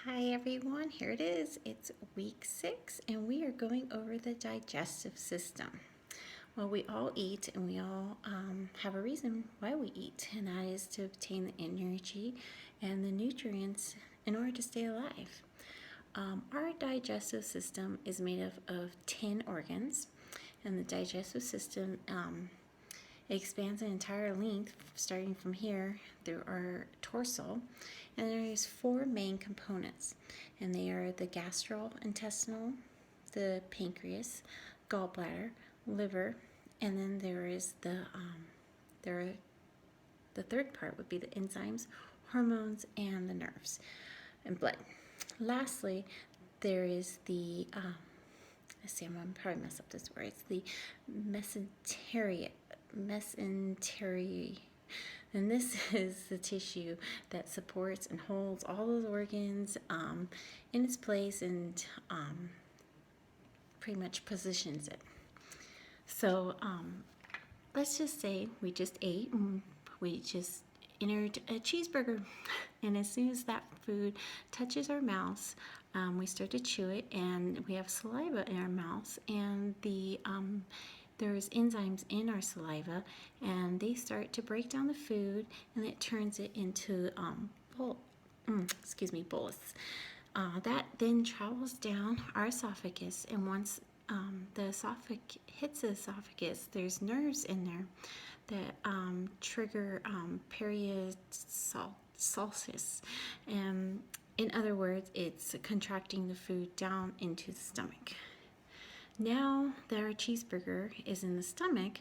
Hi everyone, here it is. It's week 6 and we are going over the digestive system. Well, we all eat and we all have a reason why we eat, and that is to obtain the energy and the nutrients in order to stay alive. Our digestive system is made of 10 organs, and the digestive system it expands an entire length starting from here through our torso, and there is 4 main components, and they are the gastrointestinal, the pancreas, gallbladder, liver, and then there is the third part would be the enzymes, hormones, and the nerves and blood. Lastly, there is the let's see, I'm gonna probably mess up this word. It's the mesentery. And this is the tissue that supports and holds all those organs in its place and pretty much positions it. So let's just say we just ate and we just entered a cheeseburger, and as soon as that food touches our mouths, we start to chew it, and we have saliva in our mouths, and there's enzymes in our saliva, and they start to break down the food, and it turns it into bolus. That then travels down our esophagus, and once the esophagus hits the esophagus, there's nerves in there that trigger peristalsis, and in other words, it's contracting the food down into the stomach. Now that our cheeseburger is in the stomach,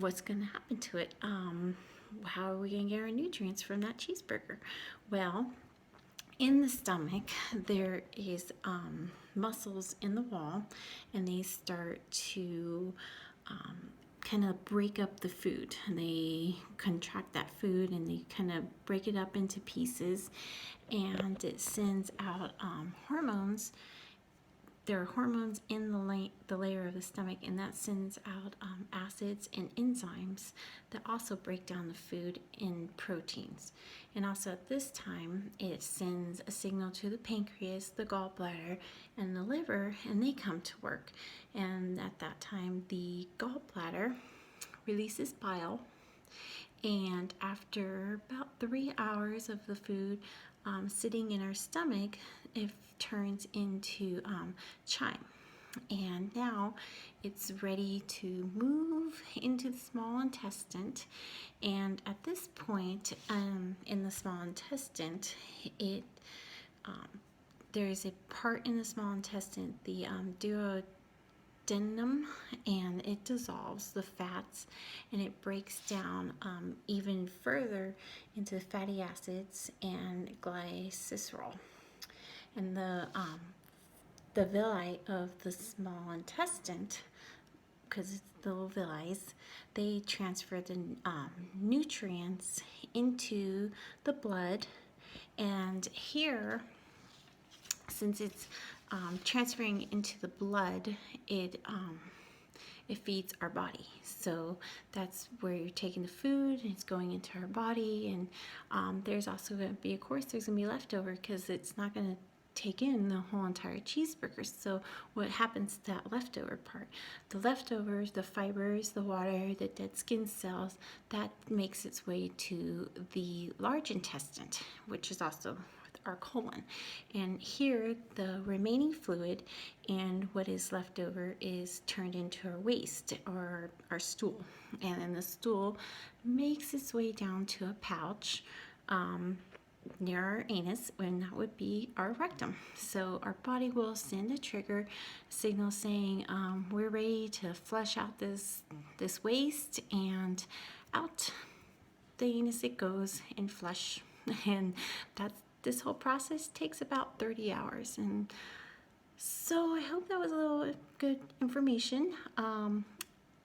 what's going to happen to it? How are we going to get our nutrients from that cheeseburger? Well, in the stomach, there is muscles in the wall, and they start to kind of break up the food. And they contract that food, and they kind of break it up into pieces, and it sends out hormones. There are hormones in the layer of the stomach, and that sends out acids and enzymes that also break down the food in proteins. And also at this time, it sends a signal to the pancreas, the gallbladder, and the liver, and they come to work. And at that time, the gallbladder releases bile, and after about 3 hours of the food sitting in our stomach, it turns into chyme, and now it's ready to move into the small intestine. And at this point in the small intestine, there's a part in the small intestine, the duodenum, and it dissolves the fats, and it breaks down even further into fatty acids and glycerol. And the villi of the small intestine, because it's the little villi, they transfer the nutrients into the blood. And here, since it's transferring into the blood, it feeds our body. So that's where you're taking the food, and it's going into our body. And there's also going to be, of course, there's going to be leftover, because it's not going to take in the whole entire cheeseburger. So what happens to that leftover part? The leftovers, the fibers, the water, the dead skin cells, that makes its way to the large intestine, which is also our colon. And here, the remaining fluid and what is left over is turned into our waste, or our stool. And then the stool makes its way down to a pouch near our anus, and that would be our rectum. So our body will send a trigger signal saying we're ready to flush out this waste, and out the anus it goes and flush. And this whole process takes about 30 hours. And so I hope that was a little good information.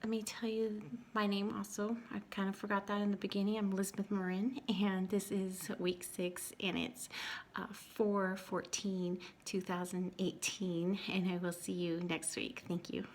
Let me tell you my name also. I kind of forgot that in the beginning. I'm Elizabeth Marin, and this is week 6, and it's 4/14/2018, and I will see you next week. Thank you.